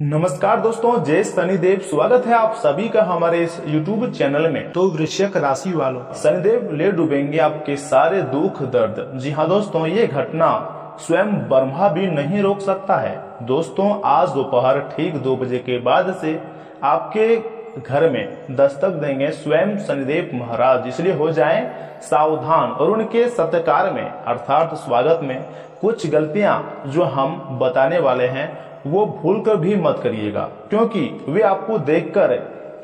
नमस्कार दोस्तों, जय शनिदेव। स्वागत है आप सभी का हमारे इस YouTube चैनल में। तो वृश्चिक राशि वालों, शनिदेव ले डूबेंगे आपके सारे दुख दर्द। जी हाँ दोस्तों, ये घटना स्वयं ब्रह्मा भी नहीं रोक सकता है। दोस्तों, आज दोपहर ठीक 2 बजे के बाद से आपके घर में दस्तक देंगे स्वयं शनिदेव महाराज, इसलिए हो जाएं सावधान। और उनके सत्कार में अर्थात स्वागत में कुछ गलतियां जो हम बताने वाले हैं वो भूलकर भी मत करिएगा, क्योंकि वे आपको देखकर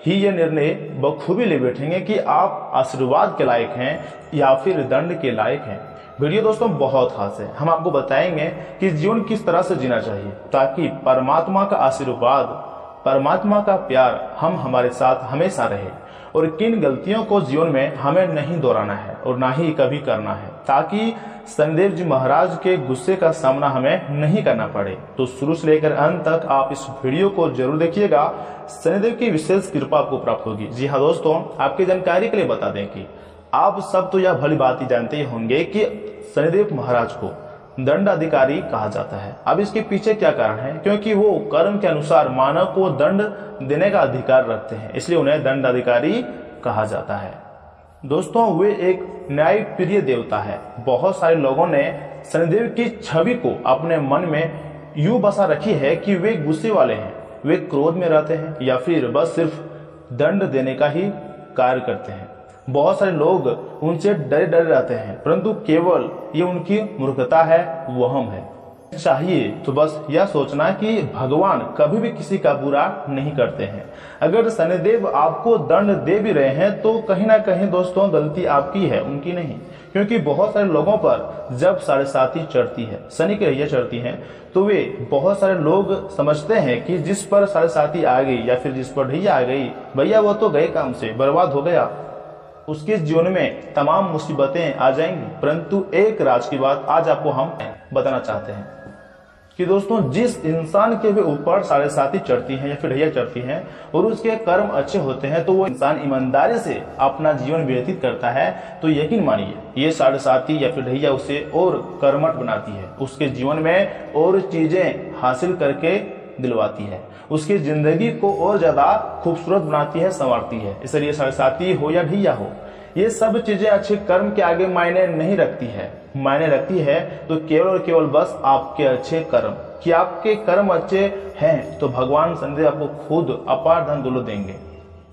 ही ये निर्णय बखूबी ले बैठेंगे कि आप आशीर्वाद के लायक हैं या फिर दंड के लायक हैं। वीडियो दोस्तों बहुत खास है। हम आपको बताएंगे कि जीवन किस तरह से जीना चाहिए ताकि परमात्मा का आशीर्वाद, परमात्मा का प्यार हमारे साथ हमेशा रहे, और किन गलतियों को जीवन में हमें नहीं दोहराना है और ना ही कभी करना है, ताकि शनिदेव जी महाराज के गुस्से का सामना हमें नहीं करना पड़े। तो शुरू से लेकर अंत तक आप इस वीडियो को जरूर देखिएगा, शनिदेव की विशेष कृपा आपको प्राप्त होगी। जी हाँ दोस्तों, आपकी जानकारी के लिए बता दें कि आप सब तो यह भली बात ही जानते ही होंगे कि शनिदेव महाराज को दंड अधिकारी कहा जाता है। अब इसके पीछे क्या कारण है? क्योंकि वो कर्म के अनुसार मानव को दंड देने का अधिकार रखते हैं, इसलिए उन्हें दंड अधिकारी कहा जाता है। दोस्तों, वे एक न्याय प्रिय देवता है। बहुत सारे लोगों ने शनिदेव की छवि को अपने मन में यूं बसा रखी है कि वे गुस्से वाले हैं, वे क्रोध में रहते हैं या फिर बस सिर्फ दंड देने का ही कार्य करते हैं। बहुत सारे लोग उनसे डरे डरे रहते हैं, परंतु केवल ये उनकी मूर्खता है, वहम है। चाहिए तो बस यह सोचना कि भगवान कभी भी किसी का बुरा नहीं करते हैं। अगर शनिदेव आपको दंड दे भी रहे हैं तो कहीं ना कहीं दोस्तों गलती आपकी है, उनकी नहीं। क्योंकि बहुत सारे लोगों पर जब 7.5 चढ़ती है, शनि की रैया चढ़ती है, तो वे बहुत सारे लोग समझते हैं कि जिस पर 7.5 आ गई या फिर जिस पर ढैया आ गई, भैया वो तो गए काम से, बर्बाद हो गया, उसके जीवन में तमाम मुसीबतें आ जाएंगी। परंतु एक राज की बात आज आपको हम बताना चाहते हैं कि दोस्तों, जिस इंसान के भी ऊपर 7.5 चढ़ती है या फिर ढैया चढ़ती है और उसके कर्म अच्छे होते हैं, तो वो इंसान ईमानदारी से अपना जीवन व्यतीत करता है, तो यकीन मानिए ये 7.5 या फिर ढैया उसे और कर्मठ बनाती है, उसके जीवन में और चीजें हासिल करके दिलवाती है, उसकी जिंदगी को और ज्यादा खूबसूरत बनाती है, संवारती है। इसलिए 7.5 हो या ढैया हो, ये सब चीजें अच्छे कर्म के आगे मायने नहीं रखती है। मायने रखती है तो केवल और केवल बस आपके अच्छे कर्म, कि आपके कर्म अच्छे हैं तो भगवान शनिदेव आपको खुद अपार धन दौलत देंगे।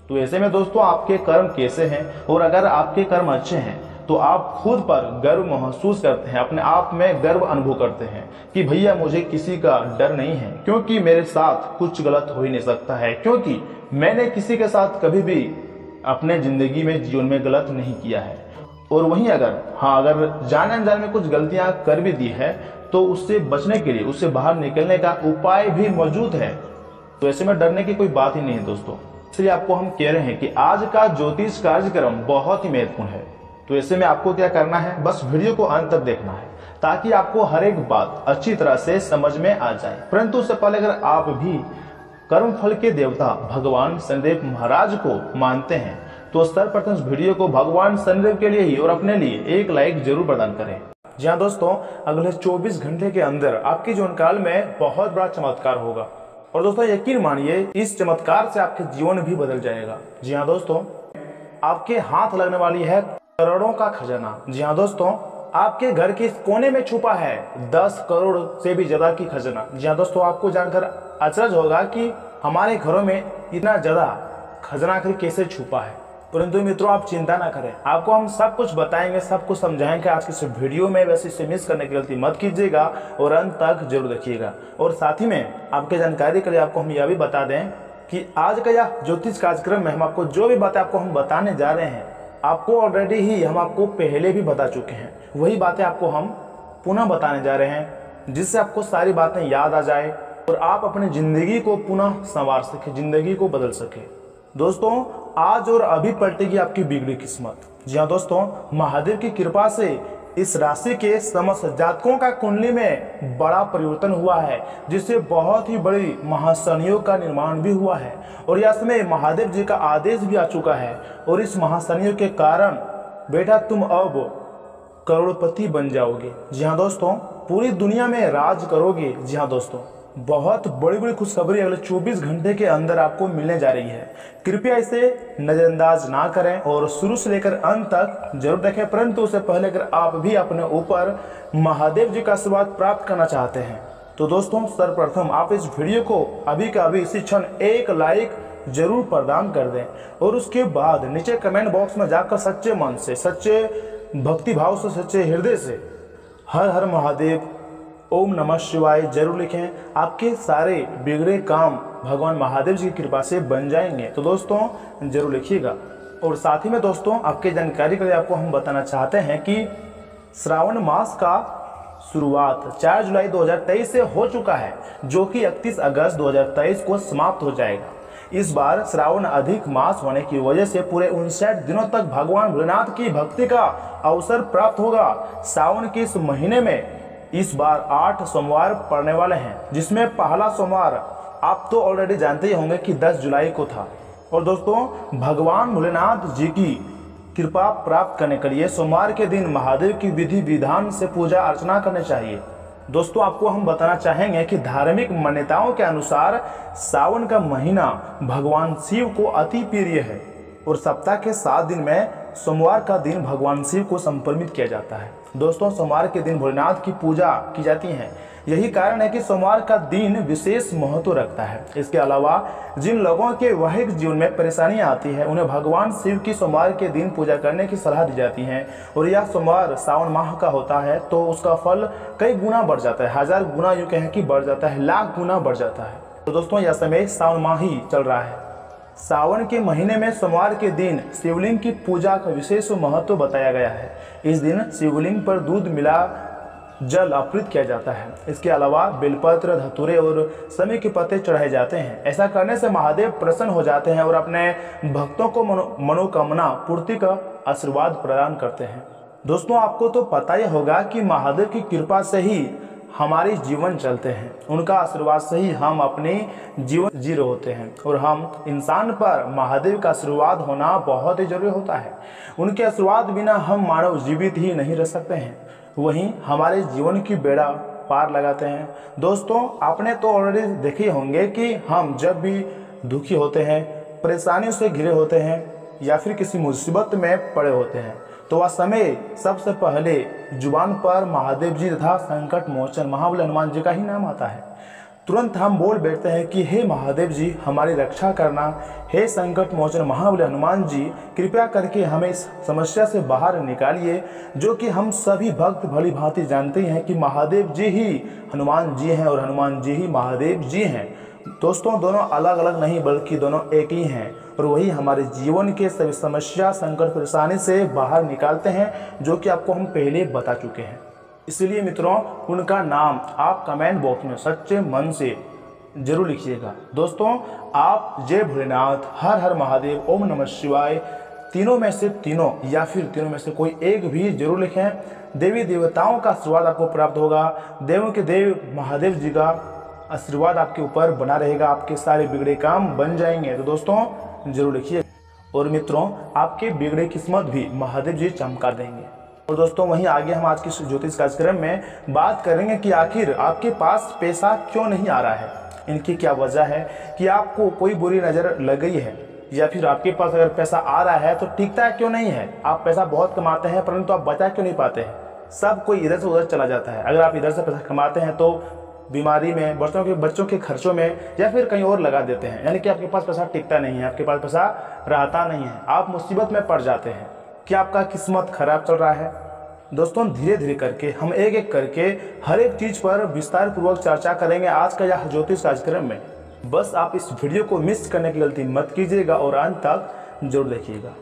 तो ऐसे में दोस्तों, आपके कर्म कैसे हैं, और अगर आपके कर्म अच्छे हैं तो आप खुद पर गर्व महसूस करते हैं, अपने आप में गर्व अनुभव करते हैं कि भैया मुझे किसी का डर नहीं है, क्योंकि मेरे साथ कुछ गलत हो ही नहीं सकता है, क्योंकि मैंने किसी के साथ कभी भी अपने जिंदगी में जीवन में गलत नहीं किया है। और वहीं अगर जाने अनजाने में कुछ गलतियां कर भी दी है तो उससे बचने के लिए, उससे बाहर निकलने का उपाय भी मौजूद है। तो ऐसे में डरने की कोई बात ही नहीं है दोस्तों। इसलिए आपको हम कह रहे हैं कि आज का ज्योतिष कार्यक्रम बहुत ही महत्वपूर्ण है। तो ऐसे में आपको क्या करना है, बस वीडियो को अंत तक देखना है ताकि आपको हर एक बात अच्छी तरह से समझ में आ जाए। परंतु उससे पहले अगर आप भी कर्म फल के देवता भगवान शनिदेव महाराज को मानते हैं तो सर्वप्रथम इस वीडियो को भगवान शनिदेव के लिए ही और अपने लिए एक लाइक जरूर प्रदान करें। जी हाँ दोस्तों, अगले 24 घंटे के अंदर आपके जीवन काल में बहुत बड़ा चमत्कार होगा, और दोस्तों यकीन मानिए इस चमत्कार से आपके जीवन भी बदल जाएगा। जी हाँ दोस्तों, आपके हाथ लगने वाली है करोड़ों का खजाना। जी हाँ दोस्तों, आपके घर के कोने में छुपा है 10 करोड़ से भी ज्यादा की खजाना। जी हाँ दोस्तों, आपको जानकर आश्चर्य होगा कि हमारे घरों में इतना ज्यादा खजाना आखिर कैसे छुपा है। परंतु मित्रों, आप चिंता ना करें, आपको हम सब कुछ बताएंगे, सब कुछ समझाएंगे आज की इस वीडियो में। वैसे इसे मिस करने की गलती मत कीजिएगा और अंत तक जरूर देखिएगा। और साथ ही में आपके जानकारी के लिए आपको हम यह भी बता दें कि आज का यह ज्योतिष कार्यक्रम में हम आपको जो भी बातें आपको हम बताने जा रहे हैं, आपको ऑलरेडी ही हम आपको पहले भी बता चुके हैं। वही बातें आपको हम पुनः बताने जा रहे हैं, जिससे आपको सारी बातें याद आ जाए और आप अपनी जिंदगी को पुनः संवार सके, जिंदगी को बदल सके। दोस्तों, आज और अभी पलटेगी आपकी बिगड़ी किस्मत। जी हाँ दोस्तों, महादेव की कृपा से इस राशि के समस्त जातकों का कुंडली में बड़ा परिवर्तन हुआ है, जिससे बहुत ही बड़ी महाशनियों का निर्माण भी हुआ है, और यह समय महादेव जी का आदेश भी आ चुका है। और इस महाशनियों के कारण बेटा तुम अब करोड़पति बन जाओगे। जी हाँ दोस्तों, पूरी दुनिया में राज करोगे। जी हाँ दोस्तों, बहुत बड़ी बड़ी खुशखबरी अगले 24 घंटे के अंदर आपको मिलने जा रही है। कृपया इसे नज़रअंदाज ना करें और शुरू से लेकर अंत तक जरूर देखें। परंतु उससे पहले अगर आप भी अपने ऊपर महादेव जी का आशीर्वाद प्राप्त करना चाहते हैं तो दोस्तों सर्वप्रथम आप इस वीडियो को अभी का अभी इसी क्षण एक लाइक जरूर प्रदान कर दें और उसके बाद नीचे कमेंट बॉक्स में जाकर सच्चे मन से, सच्चे भक्ति भाव से, सच्चे हृदय से हर हर महादेव, ओम नमः शिवाय जरूर लिखें। आपके सारे बिगड़े काम भगवान महादेव जी की कृपा से बन जाएंगे। तो दोस्तों जरूर लिखिएगा। और साथ ही में दोस्तों आपकी जानकारी के लिए आपको हम बताना चाहते हैं कि श्रावण मास का शुरुआत 4 जुलाई 2023 से हो चुका है, जो कि 31 अगस्त 2023 को समाप्त हो जाएगा। इस बार श्रावण अधिक मास होने की वजह से पूरे 59 दिनों तक भगवान भोलेनाथ की भक्ति का अवसर प्राप्त होगा। सावन के इस महीने में इस बार 8 सोमवार पड़ने वाले हैं, जिसमें पहला सोमवार आप तो ऑलरेडी जानते ही होंगे कि 10 जुलाई को था। और दोस्तों भगवान भोलेनाथ जी की कृपा प्राप्त करने के लिए सोमवार के दिन महादेव की विधि विधान से पूजा अर्चना करनी चाहिए। दोस्तों आपको हम बताना चाहेंगे कि धार्मिक मान्यताओं के अनुसार सावन का महीना भगवान शिव को अति प्रिय है और सप्ताह के 7 दिन में सोमवार का दिन भगवान शिव को समर्पित किया जाता है। दोस्तों सोमवार के दिन भोलेनाथ की पूजा की जाती है, यही कारण है कि सोमवार का दिन विशेष महत्व रखता है। इसके अलावा जिन लोगों के वैवाहिक जीवन में परेशानियां आती है उन्हें भगवान शिव की सोमवार के दिन पूजा करने की सलाह दी जाती है। और यह सोमवार सावन माह का होता है तो उसका फल कई गुना बढ़ जाता है, 1000 गुना यूँ कहें कि बढ़ जाता है, लाख गुना बढ़ जाता है। तो दोस्तों यह समय सावन माह ही चल रहा है। सावन के महीने में सोमवार के दिन शिवलिंग की पूजा का विशेष महत्व बताया गया है। इस दिन शिवलिंग पर दूध मिला जल अर्पित किया जाता है। इसके अलावा बेलपत्र, धतूरे और समी के पत्ते चढ़ाए जाते हैं। ऐसा करने से महादेव प्रसन्न हो जाते हैं और अपने भक्तों को मनोकामना पूर्ति का आशीर्वाद प्रदान करते हैं। दोस्तों आपको तो पता ही होगा कि महादेव की कृपा से ही हमारे जीवन चलते हैं, उनका आशीर्वाद से ही हम अपने जीवन जी रहे होते हैं। और हम इंसान पर महादेव का आशीर्वाद होना बहुत ही जरूरी होता है। उनके आशीर्वाद बिना हम मानव जीवित ही नहीं रह सकते हैं, वहीं हमारे जीवन की बेड़ा पार लगाते हैं। दोस्तों आपने तो ऑलरेडी देखे होंगे कि हम जब भी दुखी होते हैं, परेशानियों से घिरे होते हैं या फिर किसी मुसीबत में पड़े होते हैं तो वह समय सबसे पहले जुबान पर महादेव जी तथा संकट मोचन महाबली हनुमान जी का ही नाम आता है। तुरंत हम बोल बैठते हैं कि हे महादेव जी हमारी रक्षा करना, हे संकट मोचन महाबली हनुमान जी कृपया करके हमें इस समस्या से बाहर निकालिए। जो कि हम सभी भक्त भली भांति जानते हैं कि महादेव जी ही हनुमान जी हैं और हनुमान जी ही महादेव जी हैं। दोस्तों दोनों अलग अलग नहीं बल्कि दोनों एक ही हैं और वही हमारे जीवन के सभी समस्या, संकट, परेशानी से बाहर निकालते हैं, जो कि आपको हम पहले बता चुके हैं। इसलिए मित्रों उनका नाम आप कमेंट बॉक्स में सच्चे मन से जरूर लिखिएगा। दोस्तों आप जय भोलेनाथ, हर हर महादेव, ओम नमः शिवाय तीनों में से तीनों या फिर तीनों में से कोई एक भी जरूर लिखें। देवी देवताओं का आशीर्वाद आपको प्राप्त होगा, देवों के देव महादेव जी का आशीर्वाद आपके ऊपर बना रहेगा, आपके सारे बिगड़े काम बन जाएंगे। तो दोस्तों जरूर लिखिए। और मित्रों आपके बिगड़े किस्मत भी महादेव जी चमका देंगे। और दोस्तों वहीं आगे हम आज की ज्योतिष कार्यक्रम में बात करेंगे कि आखिर आपके पास पैसा क्यों नहीं आ रहा है, इनकी क्या वजह है, कि आपको कोई बुरी नज़र लग गई है या फिर आपके पास अगर पैसा आ रहा है तो टिकता क्यों नहीं है। आप पैसा बहुत कमाते हैं परंतु आप बचा क्यों नहीं पाते हैं, सब कोई इधर से उधर चला जाता है। अगर आप इधर से पैसा कमाते हैं तो बीमारी में, बच्चों के खर्चों में या फिर कहीं और लगा देते हैं, यानी कि आपके पास पैसा टिकता नहीं है, आपके पास पैसा रहता नहीं है, आप मुसीबत में पड़ जाते हैं। क्या आपका किस्मत खराब चल रहा है? दोस्तों धीरे धीरे करके हम एक एक करके हर एक चीज़ पर विस्तार पूर्वक चर्चा करेंगे आज का यह ज्योतिष कार्यक्रम में। बस आप इस वीडियो को मिस करने की गलती मत कीजिएगा और अंत तक जरूर देखिएगा।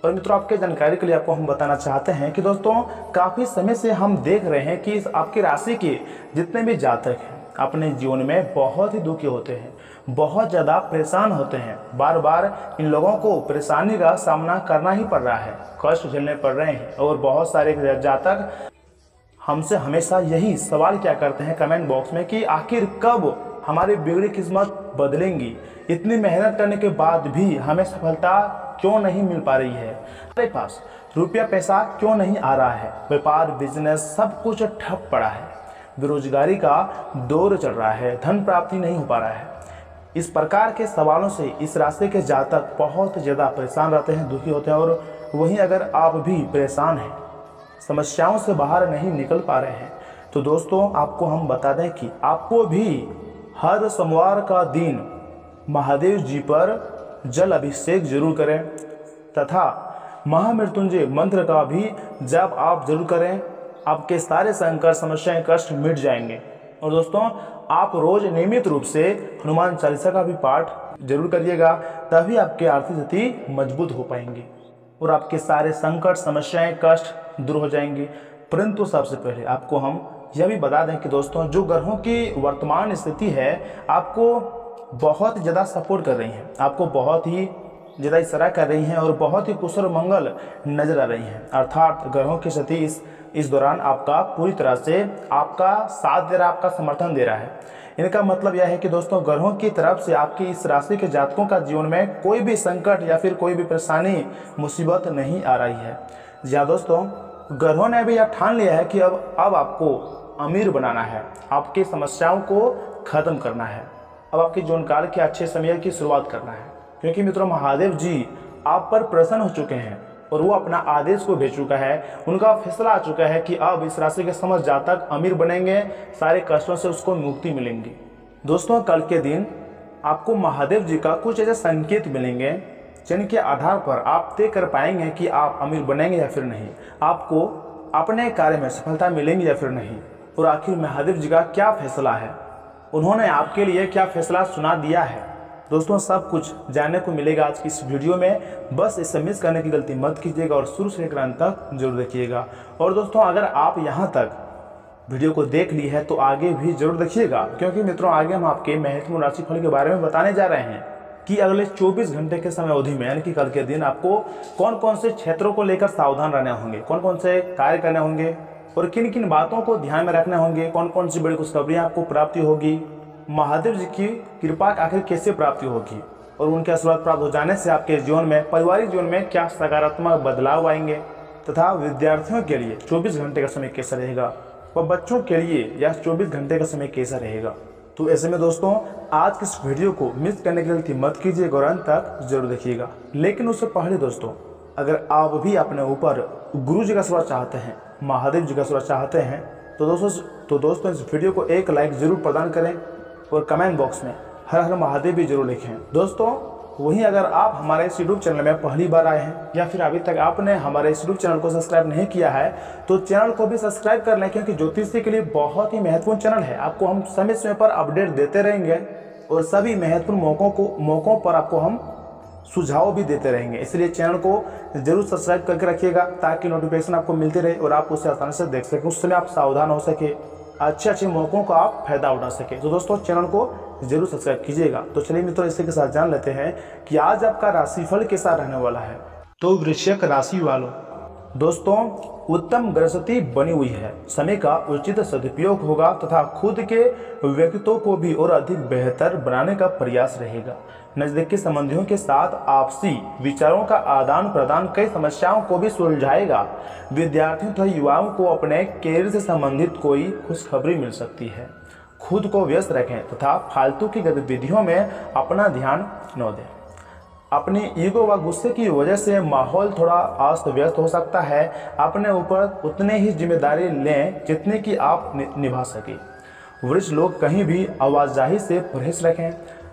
और मित्रों आपके जानकारी के लिए आपको हम बताना चाहते हैं कि दोस्तों काफ़ी समय से हम देख रहे हैं कि आपकी राशि के जितने भी जातक हैं अपने जीवन में बहुत ही दुखी होते हैं, बहुत ज़्यादा परेशान होते हैं। बार बार इन लोगों को परेशानी का सामना करना ही पड़ रहा है, कष्ट झेलने पड़ रहे हैं। और बहुत सारे जातक हमसे हमेशा यही सवाल क्या करते हैं कमेंट बॉक्स में कि आखिर कब हमारी बिगड़ी किस्मत बदलेंगी, इतनी मेहनत करने के बाद भी हमें सफलता क्यों नहीं मिल पा रही है, हमारे पास रुपया पैसा क्यों नहीं आ रहा है, व्यापार बिजनेस सब कुछ ठप पड़ा है। बेरोजगारी का दौर चल रहा है, धन प्राप्ति नहीं हो पा रहा है। इस प्रकार के सवालों से इस राशि के जातक बहुत ज़्यादा परेशान रहते हैं, दुखी होते हैं। और वहीं अगर आप भी परेशान हैं, समस्याओं से बाहर नहीं निकल पा रहे हैं, तो दोस्तों आपको हम बता दें कि आपको भी हर सोमवार का दिन महादेव जी पर जल अभिषेक जरूर करें तथा महामृत्युंजय मंत्र का भी जप आप जरूर करें। आपके सारे संकट, समस्याएं, कष्ट मिट जाएंगे। और दोस्तों आप रोज नियमित रूप से हनुमान चालीसा का भी पाठ जरूर करिएगा, तभी आपकी आर्थिक स्थिति मजबूत हो पाएंगी और आपके सारे संकट, समस्याएं, कष्ट दूर हो जाएंगे। परंतु सबसे पहले आपको हम यह भी बता दें कि दोस्तों जो ग्रहों की वर्तमान स्थिति है आपको बहुत ज़्यादा सपोर्ट कर रही हैं, आपको बहुत ही ज़्यादा इशारा कर रही हैं और बहुत ही कुशल मंगल नजर आ रही हैं। अर्थात ग्रहों की स्थिति इस दौरान आपका पूरी तरह से आपका साथ दे रहा है, आपका समर्थन दे रहा है। इनका मतलब यह है कि दोस्तों ग्रहों की तरफ से आपकी इस राशि के जातकों का जीवन में कोई भी संकट या फिर कोई भी परेशानी, मुसीबत नहीं आ रही है। जी दोस्तों, ग्रहों ने भी यह ठान लिया है कि अब आपको अमीर बनाना है, आपकी समस्याओं को खत्म करना है, अब आपके जीवन काल के अच्छे समय की शुरुआत करना है। क्योंकि मित्रों महादेव जी आप पर प्रसन्न हो चुके हैं और वो अपना आदेश को भेज चुका है, उनका फैसला आ चुका है कि अब इस राशि के समस्त जातक अमीर बनेंगे, सारे कष्टों से उसको मुक्ति मिलेंगी। दोस्तों कल के दिन आपको महादेव जी का कुछ ऐसे संकेत मिलेंगे जिनके आधार पर आप तय कर पाएंगे कि आप अमीर बनेंगे या फिर नहीं, आपको अपने कार्य में सफलता मिलेंगी या फिर नहीं, और आखिर महादेव जी का क्या फैसला है, उन्होंने आपके लिए क्या फैसला सुना दिया है। दोस्तों सब कुछ जानने को मिलेगा आज की इस वीडियो में, बस इसे मिस करने की गलती मत कीजिएगा और शुरू से लेकर अंत तक जरूर देखिएगा। और दोस्तों अगर आप यहाँ तक वीडियो को देख ली है तो आगे भी जरूर देखिएगा, क्योंकि मित्रों आगे हम आपके महत्वपूर्ण राशिफल के बारे में बताने जा रहे हैं कि अगले 24 घंटे के समय अवधि में यानी कि कल के दिन आपको कौन कौन से क्षेत्रों को लेकर सावधान रहने होंगे, कौन कौन से कार्य करने होंगे और किन किन बातों को ध्यान में रखने होंगे, कौन कौन सी बड़ी खुशखबरियाँ आपको प्राप्ति होगी, महादेव जी की कृपा आखिर कैसे प्राप्ति होगी और उनके आशीर्वाद प्राप्त हो जाने से आपके जीवन में, पारिवारिक जीवन में क्या सकारात्मक बदलाव आएंगे तथा विद्यार्थियों के लिए 24 घंटे का समय कैसा रहेगा व बच्चों के लिए यह 24 घंटे का समय कैसा रहेगा। तो ऐसे में दोस्तों आज की इस वीडियो को मिस करने की गलती मत कीजिएगा और अंत तक जरूर देखिएगा। लेकिन उससे पहले दोस्तों अगर आप भी अपने ऊपर गुरु जी का आशीर्वाद चाहते हैं, महादेव जी का आशीर्वाद चाहते हैं, तो दोस्तों इस वीडियो को एक लाइक जरूर प्रदान करें और कमेंट बॉक्स में हर हर महादेव भी जरूर लिखें। दोस्तों वहीं अगर आप हमारे इस यूट्यूब चैनल में पहली बार आए हैं या फिर अभी तक आपने हमारे इस यूट्यूब चैनल को सब्सक्राइब नहीं किया है तो चैनल को भी सब्सक्राइब कर लें, क्योंकि ज्योतिषी के लिए बहुत ही महत्वपूर्ण चैनल है। आपको हम समय समय पर अपडेट देते रहेंगे और सभी महत्वपूर्ण मौकों पर आपको हम सुझाव भी देते रहेंगे। इसलिए चैनल को जरूर सब्सक्राइब करके रखिएगा ताकि नोटिफिकेशन आपको मिलती रहे और आप उसे आसानी से देख सकें, उस समय आप सावधान हो सके, अच्छे मौकों का आप फायदा उठा सके। तो दोस्तों चैनल को जरूर सब्सक्राइब कीजिएगा। तो चलिए मित्रों इसी के साथ जान लेते हैं कि आज आपका राशिफल कैसा रहने वाला है। तो वृश्चिक राशि वालों, दोस्तों उत्तम ग्रहस्थिति बनी हुई है, समय का उचित सदुपयोग होगा तथा खुद के व्यक्तित्व को भी और अधिक बेहतर बनाने का प्रयास रहेगा। नजदीकी संबंधियों के साथ आपसी विचारों का आदान प्रदान कई समस्याओं को भी सुलझाएगा। विद्यार्थियों तथा युवाओं को अपने कैरियर से संबंधित कोई खुशखबरी मिल सकती है। खुद को व्यस्त रखें तथा फालतू की गतिविधियों में अपना ध्यान न दें। अपनी ईगो व गुस्से की वजह से माहौल थोड़ा अस्त व्यस्त हो सकता है। अपने ऊपर उतने ही जिम्मेदारी लें जितने की आप निभा सके। वरिष्ठ लोग कहीं भी आवाजाही से परहेज रखें।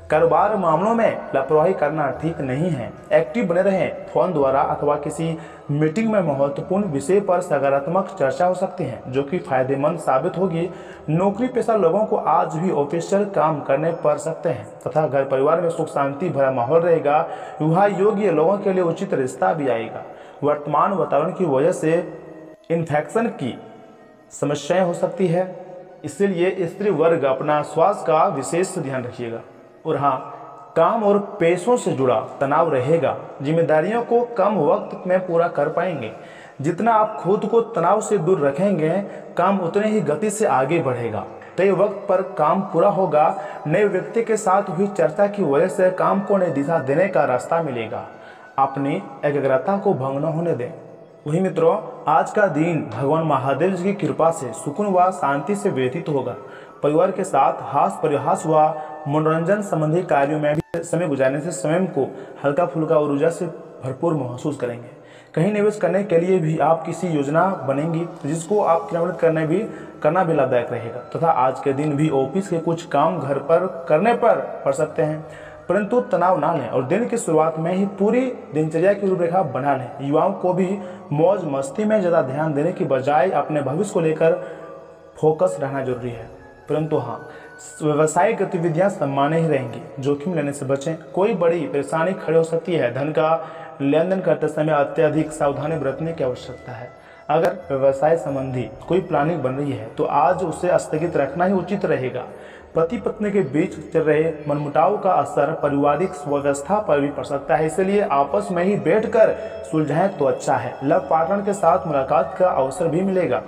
कारोबार मामलों में लापरवाही करना ठीक नहीं है। एक्टिव बने रहें। फोन द्वारा अथवा किसी मीटिंग में महत्वपूर्ण विषय पर सकारात्मक चर्चा हो सकती है जो कि फायदेमंद साबित होगी। नौकरी पेशा लोगों को आज भी ऑफिशियल काम करने पड़ सकते हैं तथा घर परिवार में सुख शांति भरा माहौल रहेगा। विवाह योग्य लोगों के लिए उचित रिश्ता भी आएगा। वर्तमान वातावरण की वजह से इन्फेक्शन की समस्याएं हो सकती है, इसलिए स्त्री वर्ग अपना स्वास्थ्य का विशेष ध्यान रखिएगा। और हाँ, काम और पैसों से जुड़ा तनाव रहेगा। जिम्मेदारियों को कम वक्त में पूरा कर पाएंगे। जितना आप खुद को तनाव से दूर रखेंगे काम उतने ही गति से आगे बढ़ेगा। तय वक्त पर काम पूरा होगा। नए व्यक्ति के साथ हुई चर्चा की वजह से काम को नई दिशा देने का रास्ता मिलेगा। अपनी एकाग्रता को भंग न होने दें। वही मित्रों, आज का दिन भगवान महादेव जी की कृपा से सुकून व शांति से व्यतीत होगा। परिवार के साथ हास परिहास व मनोरंजन संबंधी कार्यों में भी समय गुजारने से स्वयं को हल्का फुल्का और ऊर्जा से भरपूर महसूस करेंगे। कहीं निवेश करने के लिए भी आप किसी योजना बनेंगी जिसको आप क्रियान्वित करना भी लाभदायक रहेगा। तथा आज के दिन भी ऑफिस के कुछ काम घर पर करने पर पड़ सकते हैं, परंतु तनाव ना लें और दिन की शुरुआत में ही पूरी दिनचर्या की रूपरेखा बना लें। युवाओं को भी मौज मस्ती में ज़्यादा ध्यान देने की बजाय अपने भविष्य को लेकर फोकस रहना जरूरी है। परंतु हाँ, व्यवसायिक गतिविधियां सामान्य ही रहेंगी, जोखिम लेने से बचें। कोई बड़ी परेशानी खड़ी हो सकती है। धन का लेन देन करते समय अत्यधिक सावधानी बरतने की आवश्यकता है। अगर व्यवसाय संबंधी कोई प्लानिंग बन रही है तो आज उसे स्थगित रखना ही उचित रहेगा। पति पत्नी के बीच चल रहे मनमुटाव का असर पारिवारिक व्यवस्था पर भी पड़ सकता है, इसलिए आपस में ही बैठकर सुलझाएं तो अच्छा है। लव पार्टनर के साथ मुलाकात का अवसर भी मिलेगा।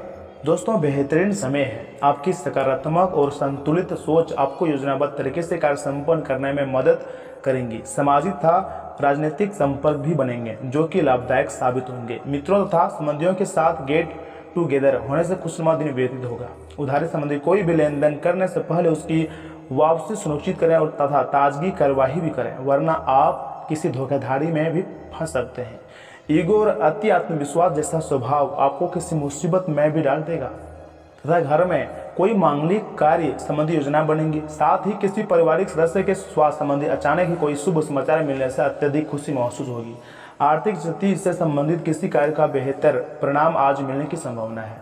दोस्तों, बेहतरीन समय है। आपकी सकारात्मक और संतुलित सोच आपको योजनाबद्ध तरीके से कार्य संपन्न करने में मदद करेंगी। सामाजिक तथा राजनीतिक संपर्क भी बनेंगे जो कि लाभदायक साबित होंगे। मित्रों तथा संबंधियों के साथ गेट टुगेदर होने से खुशनुमा दिन व्यतीत होगा। उधारी संबंधी कोई भी लेन देन करने से पहले उसकी वापसी सुनिश्चित करें और तथा ताजगी कार्यवाही भी करें, वरना आप किसी धोखाधड़ी में भी फंस सकते हैं। ईगो और अति आत्मविश्वास जैसा स्वभाव आपको किसी मुसीबत में भी डाल देगा। तथा घर में कोई मांगलिक कार्य संबंधी योजना बनेंगी। साथ ही किसी पारिवारिक सदस्य के स्वास्थ्य संबंधी अचानक ही कोई शुभ समाचार मिलने से अत्यधिक खुशी महसूस होगी। आर्थिक स्थिति से संबंधित किसी कार्य का बेहतर परिणाम आज मिलने की संभावना है।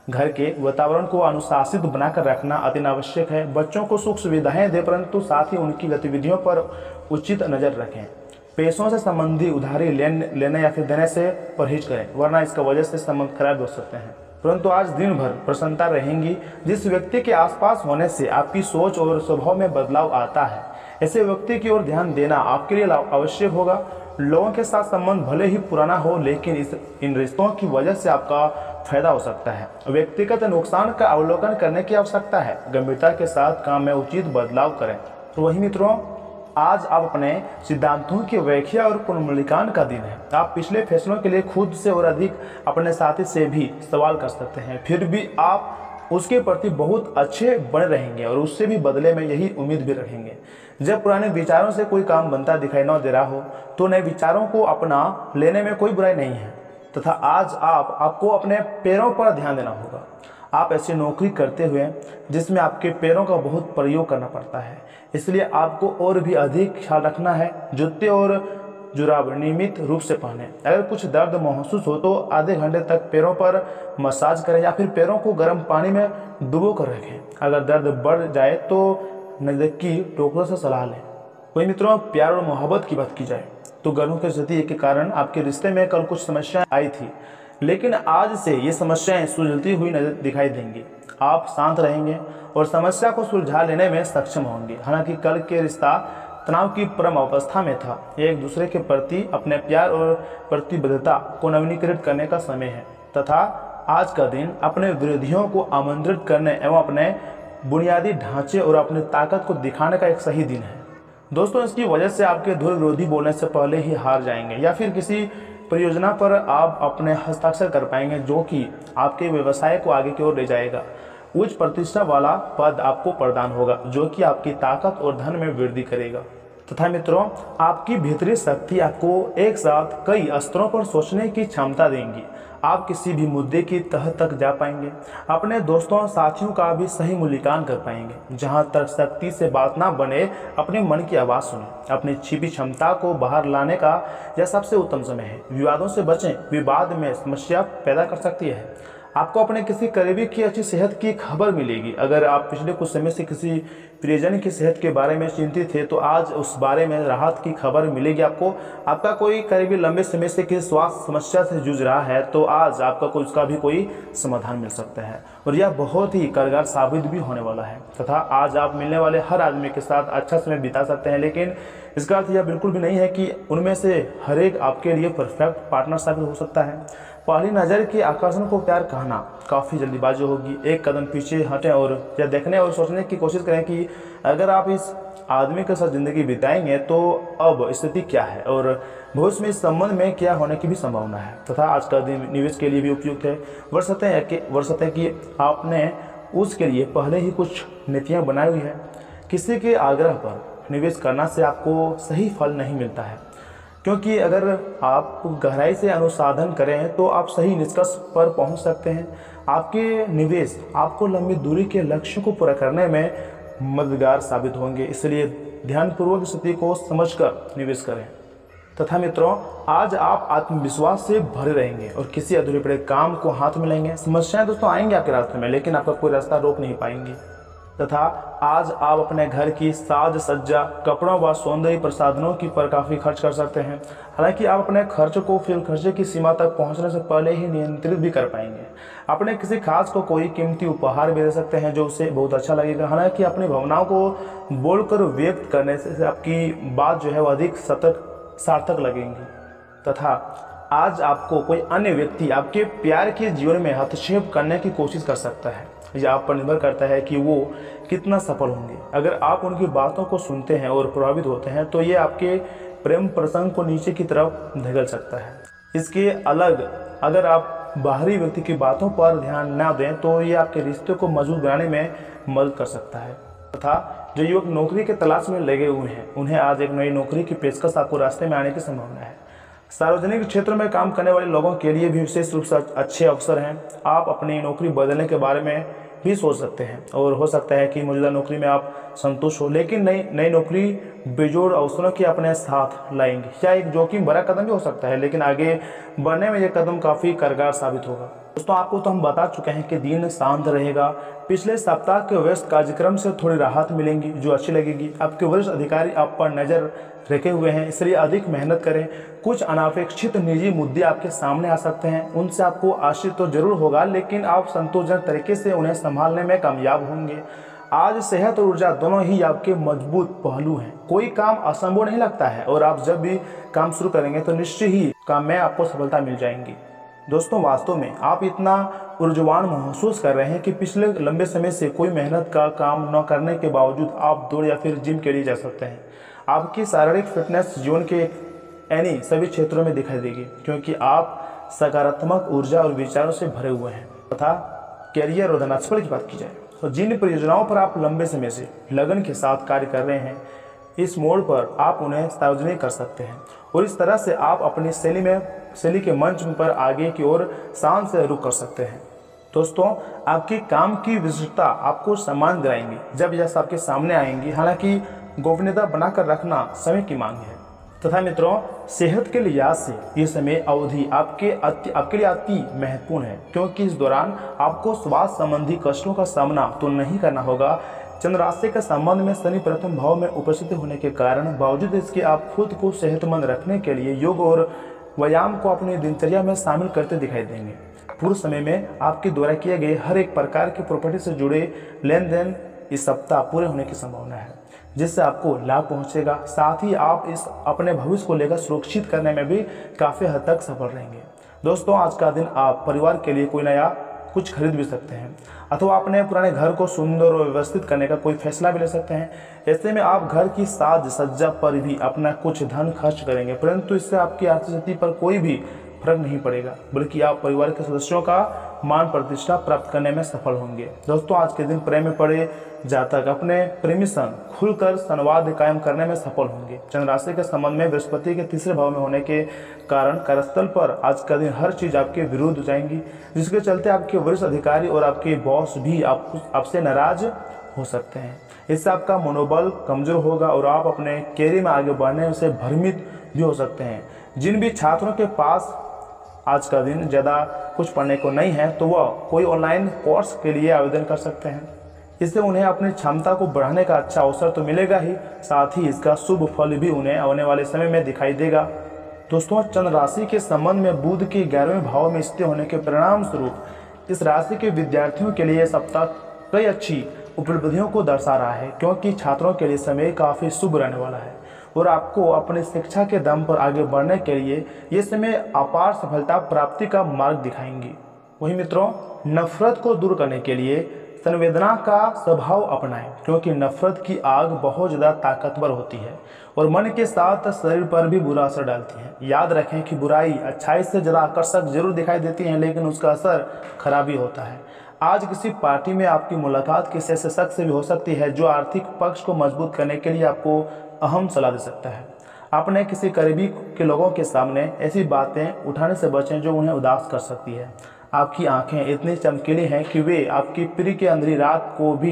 घर के वातावरण को अनुशासित बनाकर रखना अति आवश्यक है। बच्चों को सुख सुविधाएं दें, परंतु साथ ही उनकी गतिविधियों पर उचित नजर रखें। पैसों से संबंधी उधारी लेने या फिर देने से परहेज करें, वरना इसका वजह से संबंध खराब हो सकते हैं। परंतु आज दिन भर प्रसन्नता रहेंगी। जिस व्यक्ति के आसपास होने से आपकी सोच और स्वभाव में बदलाव आता है, ऐसे व्यक्ति की ओर ध्यान देना आपके लिए आवश्यक होगा। लोगों के साथ संबंध भले ही पुराना हो, लेकिन इन रिश्तों की वजह से आपका फायदा हो सकता है। व्यक्तिगत नुकसान का अवलोकन करने की आवश्यकता है। गंभीरता के साथ काम में उचित बदलाव करें। तो वही मित्रों, आज आप अपने सिद्धांतों की व्याख्या और पुनर्मूल्यांकन का दिन है। आप पिछले फैसलों के लिए खुद से और अधिक अपने साथी से भी सवाल कर सकते हैं, फिर भी आप उसके प्रति बहुत अच्छे बने रहेंगे और उससे भी बदले में यही उम्मीद भी रखेंगे। जब पुराने विचारों से कोई काम बनता दिखाई न दे रहा हो तो नए विचारों को अपना लेने में कोई बुराई नहीं है। तथा आज आपको अपने पैरों पर ध्यान देना होगा। आप ऐसी नौकरी करते हुए जिसमें आपके पैरों का बहुत प्रयोग करना पड़ता है, इसलिए आपको और भी अधिक ख्याल रखना है। जूते और जुराब नियमित रूप से पहने। अगर कुछ दर्द महसूस हो तो आधे घंटे तक पैरों पर मसाज करें या फिर पैरों को गर्म पानी में डुबो कर रखें। अगर दर्द बढ़ जाए तो नज़दीकी डॉक्टर से सलाह लें। वही मित्रों, प्यार और मोहब्बत की बात की जाए तो गर्भों की स्थिति के कारण आपके रिश्ते में कल कुछ समस्याएं आई थी, लेकिन आज से ये समस्याएं सुलझती हुई नजर दिखाई देंगी। आप शांत रहेंगे और समस्या को सुलझा लेने में सक्षम होंगे। हालांकि कल के रिश्ता तनाव की परम अवस्था में था। एक दूसरे के प्रति अपने प्यार और प्रतिबद्धता को नवीनीकृत करने का समय है तथा आज का दिन अपने विरोधियों को आमंत्रित करने एवं अपने बुनियादी ढांचे और अपनी ताकत को दिखाने का एक सही दिन है। दोस्तों, इसकी वजह से आपके धुर विरोधी बोलने से पहले ही हार जाएंगे या फिर किसी परियोजना पर आप अपने हस्ताक्षर कर पाएंगे जो कि आपके व्यवसाय को आगे की ओर ले जाएगा। उच्च प्रतिष्ठा वाला पद आपको प्रदान होगा जो कि आपकी ताकत और धन में वृद्धि करेगा। तथा मित्रों, आपकी भीतरी शक्ति आपको एक साथ कई स्तरों पर सोचने की क्षमता देंगी। आप किसी भी मुद्दे की तह तक जा पाएंगे। अपने दोस्तों और साथियों का भी सही मूल्यांकन कर पाएंगे। जहां तक शक्ति से बात ना बने, अपने मन की आवाज़ सुने। अपनी छिपी क्षमता को बाहर लाने का यह सबसे उत्तम समय है। विवादों से बचें, विवाद में समस्या पैदा कर सकती है। आपको अपने किसी करीबी की अच्छी सेहत की खबर मिलेगी। अगर आप पिछले कुछ समय से किसी प्रियजन की सेहत के बारे में चिंतित थे तो आज उस बारे में राहत की खबर मिलेगी आपको। आपका कोई करीबी लंबे समय से किसी स्वास्थ्य समस्या से जूझ रहा है तो आज आपका उसका भी कोई समाधान मिल सकता है और यह बहुत ही कारगर साबित भी होने वाला है। तथा आज आप मिलने वाले हर आदमी के साथ अच्छा समय बिता सकते हैं, लेकिन इसका अर्थ यह बिल्कुल भी नहीं है कि उनमें से हर एक आपके लिए परफेक्ट पार्टनर साबित हो सकता है। पहली नज़र के आकर्षण को प्यार कहना काफ़ी जल्दीबाजी होगी। एक कदम पीछे हटें और यह देखने और सोचने की कोशिश करें कि अगर आप इस आदमी के साथ ज़िंदगी बिताएंगे तो अब स्थिति क्या है और भविष्य में इस संबंध में क्या होने की भी संभावना है तथा आज का दिन निवेश के लिए भी उपयुक्त है। वर्षते कि आपने उसके लिए पहले ही कुछ नीतियाँ बनाई हुई है। किसी के आग्रह पर निवेश करना से आपको सही फल नहीं मिलता है, क्योंकि अगर आप गहराई से अनुसंधान करें तो आप सही निष्कर्ष पर पहुंच सकते हैं। आपके निवेश आपको लंबी दूरी के लक्ष्यों को पूरा करने में मददगार साबित होंगे, इसलिए ध्यानपूर्वक स्थिति को समझकर निवेश करें। तथा मित्रों, आज आप आत्मविश्वास से भरे रहेंगे और किसी अधूरे पड़े काम को हाथ में लेंगे। समस्याएं दोस्तों आएंगे आपके रास्ते में, लेकिन आपका कोई रास्ता रोक नहीं पाएंगे। तथा आज आप अपने घर की साज सज्जा, कपड़ों व सौंदर्य प्रसाधनों की पर काफ़ी खर्च कर सकते हैं। हालांकि आप अपने खर्च को फिर खर्चे की सीमा तक पहुंचने से पहले ही नियंत्रित भी कर पाएंगे। अपने किसी खास को कोई कीमती उपहार भी दे सकते हैं जो उसे बहुत अच्छा लगेगा। हालांकि अपनी भावनाओं को बोलकर व्यक्त करने से आपकी बात जो है वह अधिक सार्थक लगेंगी। तथा आज आपको कोई अन्य व्यक्ति आपके प्यार के जीवन में हस्तक्षेप करने की कोशिश कर सकता है। यह आप पर निर्भर करता है कि वो कितना सफल होंगे। अगर आप उनकी बातों को सुनते हैं और प्रभावित होते हैं तो ये आपके प्रेम प्रसंग को नीचे की तरफ धकेल सकता है। इसके अलग अगर आप बाहरी व्यक्ति की बातों पर ध्यान न दें तो ये आपके रिश्ते को मजबूत बनाने में मदद कर सकता है। तथा जो युवक नौकरी के तलाश में लगे हुए हैं उन्हें आज एक नई नौकरी की पेशकश आपको रास्ते में आने की संभावना है। सार्वजनिक क्षेत्र में काम करने वाले लोगों के लिए भी विशेष रूप से अच्छे अवसर हैं। आप अपनी नौकरी बदलने के बारे में भी सोच सकते हैं और हो सकता है कि मौजूदा नौकरी में आप संतुष्ट हो, लेकिन नई नौकरी बेजोड़ अवसरों के अपने साथ लाएंगे। या एक जोखिम भरा कदम भी हो सकता है, लेकिन आगे बढ़ने में यह कदम काफ़ी कारगर साबित होगा। दोस्तों, आपको तो हम बता चुके हैं कि दिन शांत रहेगा। पिछले सप्ताह के व्यस्त कार्यक्रम से थोड़ी राहत मिलेंगी जो अच्छी लगेगी। आपके वरिष्ठ अधिकारी आप पर नज़र रखे हुए हैं, इसलिए अधिक मेहनत करें। कुछ अनापेक्षित निजी मुद्दे आपके सामने आ सकते हैं, उनसे आपको आश्चर्य तो जरूर होगा, लेकिन आप संतोषजनक तरीके से उन्हें संभालने में कामयाब होंगे। आज सेहत और ऊर्जा दोनों ही आपके मजबूत पहलू हैं। कोई काम असंभव नहीं लगता है और आप जब भी काम शुरू करेंगे तो निश्चय ही काम में आपको सफलता मिल जाएंगी। दोस्तों, वास्तव में आप इतना ऊर्जावान महसूस कर रहे हैं कि पिछले लंबे समय से कोई मेहनत का काम न करने के बावजूद आप दौड़ या फिर जिम के लिए जा सकते हैं। आपकी शारीरिक फिटनेस जीवन के सभी क्षेत्रों में दिखाई देगी, क्योंकि आप सकारात्मक ऊर्जा और विचारों से भरे हुए हैं। तथा कैरियर और धनात्मक की बात की जाए तो जिन परियोजनाओं पर आप लंबे समय से लगन के साथ कार्य कर रहे हैं, इस मोड़ पर आप उन्हें सार्वजनिक कर सकते हैं और इस तरह से आप अपनी शैली के मंच पर आगे की ओर शान से रुख कर सकते हैं। दोस्तों, आपके काम की विशिष्टता आपको सम्मान दिलाएंगी जब यह आपके सामने आएंगी। हालांकि गोपनीयता बनाकर रखना समय की मांग है। तथा मित्रों, सेहत के लिहाज से ये समय अवधि आपके लिए अति महत्वपूर्ण है, क्योंकि इस दौरान आपको स्वास्थ्य संबंधी कष्टों का सामना तो नहीं करना होगा। चंद्र राशि के संबंध में शनि प्रथम भाव में उपस्थित होने के कारण बावजूद इसके आप खुद को सेहतमंद रखने के लिए योग और व्यायाम को अपनी दिनचर्या में शामिल करते दिखाई देंगे। पूर्व समय में आपके द्वारा किए गए हर एक प्रकार की प्रॉपर्टी से जुड़े लेन देन इस सप्ताह पूरे होने की संभावना है, जिससे आपको लाभ पहुंचेगा। साथ ही आप इस अपने भविष्य को लेकर सुरक्षित करने में भी काफ़ी हद तक सफल रहेंगे। दोस्तों, आज का दिन आप परिवार के लिए कोई नया कुछ खरीद भी सकते हैं अथवा अपने पुराने घर को सुंदर और व्यवस्थित करने का कोई फैसला भी ले सकते हैं। ऐसे में आप घर की साज सज्जा पर भी अपना कुछ धन खर्च करेंगे, परंतु इससे आपकी आर्थिक स्थिति पर कोई भी फर्क नहीं पड़ेगा, बल्कि आप परिवार के सदस्यों का मान प्रतिष्ठा प्राप्त करने में सफल होंगे। दोस्तों, आज के दिन प्रेम में पड़े जातक अपने प्रेमी संग खुलकर संवाद कायम करने में सफल होंगे। चंद्र राशि के संबंध में बृहस्पति के तीसरे भाव में होने के कारण कार्यस्थल पर आज का दिन हर चीज आपके विरुद्ध हो जाएंगी, जिसके चलते आपके वरिष्ठ अधिकारी और आपके बॉस भी आपसे नाराज हो सकते हैं। इससे आपका मनोबल कमजोर होगा और आप अपने कैरियर में आगे बढ़ने से भ्रमित भी हो सकते हैं। जिन भी छात्रों के पास आज का दिन ज़्यादा कुछ पढ़ने को नहीं है तो वह कोई ऑनलाइन कोर्स के लिए आवेदन कर सकते हैं। इससे उन्हें अपनी क्षमता को बढ़ाने का अच्छा अवसर तो मिलेगा ही, साथ ही इसका शुभ फल भी उन्हें आने वाले समय में दिखाई देगा। दोस्तों, चंद्र राशि के संबंध में बुध के 11वें भाव में स्थित होने के परिणाम स्वरूप इस राशि के विद्यार्थियों के लिए यह सप्ताह कई अच्छी उपलब्धियों को दर्शा रहा है, क्योंकि छात्रों के लिए समय काफ़ी शुभ रहने वाला है। और आपको अपनी शिक्षा के दम पर आगे बढ़ने के लिए ये समय अपार सफलता प्राप्ति का मार्ग दिखाएंगी। वही मित्रों, नफरत को दूर करने के लिए संवेदना का स्वभाव अपनाएं, क्योंकि नफरत की आग बहुत ज़्यादा ताकतवर होती है और मन के साथ शरीर पर भी बुरा असर डालती है। याद रखें कि बुराई अच्छाई से ज़्यादा आकर्षक जरूर दिखाई देती है, लेकिन उसका असर खराबी होता है। आज किसी पार्टी में आपकी मुलाकात किसी ऐसे शख्स से भी हो सकती है जो आर्थिक पक्ष को मजबूत करने के लिए आपको अहम सलाह दे सकता है। अपने किसी करीबी के लोगों के सामने ऐसी बातें उठाने से बचें जो उन्हें उदास कर सकती है। आपकी आंखें इतनी चमकीली हैं कि वे आपकी प्रिय की अंधेरी रात को भी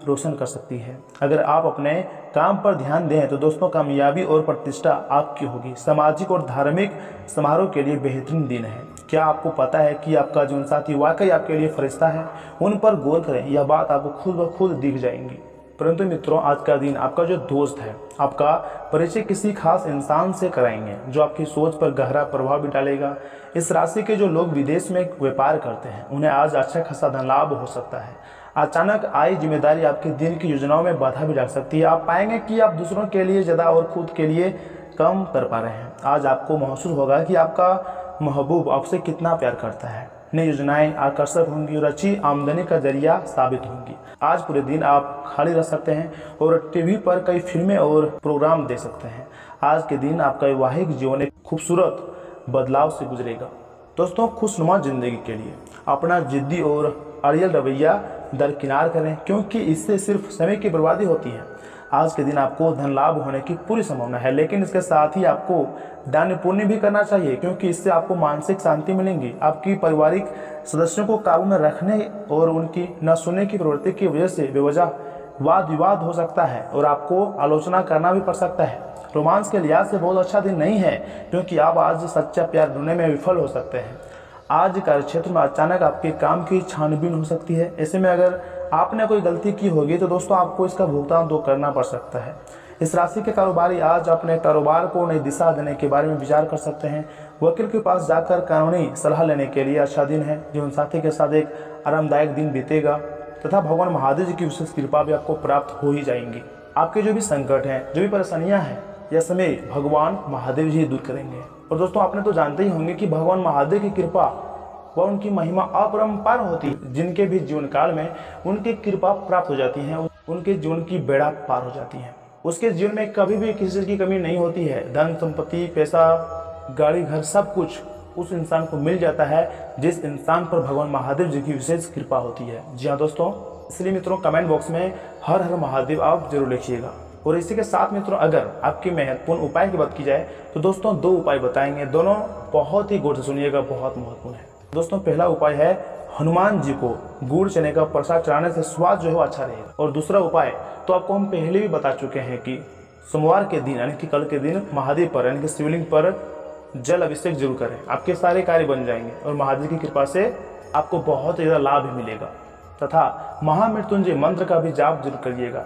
रोशन कर सकती है। अगर आप अपने काम पर ध्यान दें तो दोस्तों कामयाबी और प्रतिष्ठा आपकी होगी। सामाजिक और धार्मिक समारोह के लिए बेहतरीन दिन है। क्या आपको पता है कि आपका जीवन साथी वाकई आपके लिए फरिश्ता है? उन पर गौर करें, यह बात आपको खुद ब खुद दिख जाएंगी। परंतु मित्रों, आज का दिन आपका जो दोस्त है, आपका परिचय किसी खास इंसान से कराएंगे जो आपकी सोच पर गहरा प्रभाव भी डालेगा। इस राशि के जो लोग विदेश में व्यापार करते हैं उन्हें आज अच्छा खासा धन लाभ हो सकता है। अचानक आई जिम्मेदारी आपके दिन की योजनाओं में बाधा भी डाल सकती है। आप पाएंगे कि आप दूसरों के लिए ज़्यादा और खुद के लिए कम कर पा रहे हैं। आज आपको महसूस होगा कि आपका महबूब आपसे कितना प्यार करता है। नई योजनाएं आकर्षक होंगी और अच्छी आमदनी का जरिया साबित होंगी। आज पूरे दिन आप खाली रह सकते हैं और टीवी पर कई फिल्में और प्रोग्राम देख सकते हैं। आज के दिन आपका वैवाहिक जीवन एक खूबसूरत बदलाव से गुजरेगा। दोस्तों, खुशनुमा जिंदगी के लिए अपना जिद्दी और अड़ियल रवैया दरकिनार करें, क्योंकि इससे सिर्फ समय की बर्बादी होती है। आज के दिन आपको धन लाभ होने की पूरी संभावना है, लेकिन इसके साथ ही आपको दान पुण्य भी करना चाहिए, क्योंकि इससे आपको मानसिक शांति मिलेगी। आपकी पारिवारिक सदस्यों को काबू में रखने और उनकी न सुनने की प्रवृत्ति की वजह से बेवजह वाद विवाद हो सकता है और आपको आलोचना करना भी पड़ सकता है। रोमांस के लिहाज से बहुत अच्छा दिन नहीं है, क्योंकि आप आज सच्चा प्यार ढूंढने में विफल हो सकते हैं। आज कार्यक्षेत्र में अचानक आपके काम की छानबीन हो सकती है। ऐसे में अगर आपने कोई गलती की होगी तो दोस्तों आपको इसका भुगतान तो करना पड़ सकता है। इस राशि के कारोबारी आज अपने कारोबार को नई दिशा देने के बारे में विचार कर सकते हैं। वकील के पास जाकर कानूनी सलाह लेने के लिए अच्छा दिन है। जीवन साथी के साथ एक आरामदायक दिन बीतेगा तथा भगवान महादेव जी की विशेष कृपा भी आपको प्राप्त हो ही जाएंगी। आपके जो भी संकट हैं, जो भी परेशानियां हैं, यह समय भगवान महादेव जी दूर करेंगे। और दोस्तों, आपने तो जानते ही होंगे कि भगवान महादेव की कृपा व उनकी महिमा अपरंपार होती है। जिनके भी जीवन काल में उनकी कृपा प्राप्त हो जाती है, उनके जीवन की बेड़ा पार हो जाती है। उसके जीवन में कभी भी किसी चीज की कमी नहीं होती है। धन संपत्ति, पैसा, गाड़ी, घर, सब कुछ उस इंसान को मिल जाता है जिस इंसान पर भगवान महादेव जी की विशेष कृपा होती है। जी हाँ दोस्तों, इसलिए मित्रों कमेंट बॉक्स में हर हर महादेव आप जरूर लिखिएगा। और इसी के साथ मित्रों, अगर आपकी महत्वपूर्ण उपाय की बात की जाए तो दोस्तों 2 उपाय बताएंगे। दोनों बहुत ही गौर से सुनिएगा, बहुत महत्वपूर्ण है। दोस्तों, पहला उपाय है हनुमान जी को गुड़ चने का प्रसाद चढ़ाने से स्वाद जो है वो अच्छा रहेगा। और दूसरा उपाय तो आपको हम पहले भी बता चुके हैं कि सोमवार के दिन यानी कि कल के दिन महादेव पर यानी कि शिवलिंग पर जल अभिषेक जरूर करें। आपके सारे कार्य बन जाएंगे और महादेव की कृपा से आपको बहुत ज़्यादा लाभ भी मिलेगा। तथा महामृत्युंजय मंत्र का भी जाप जरूर करिएगा।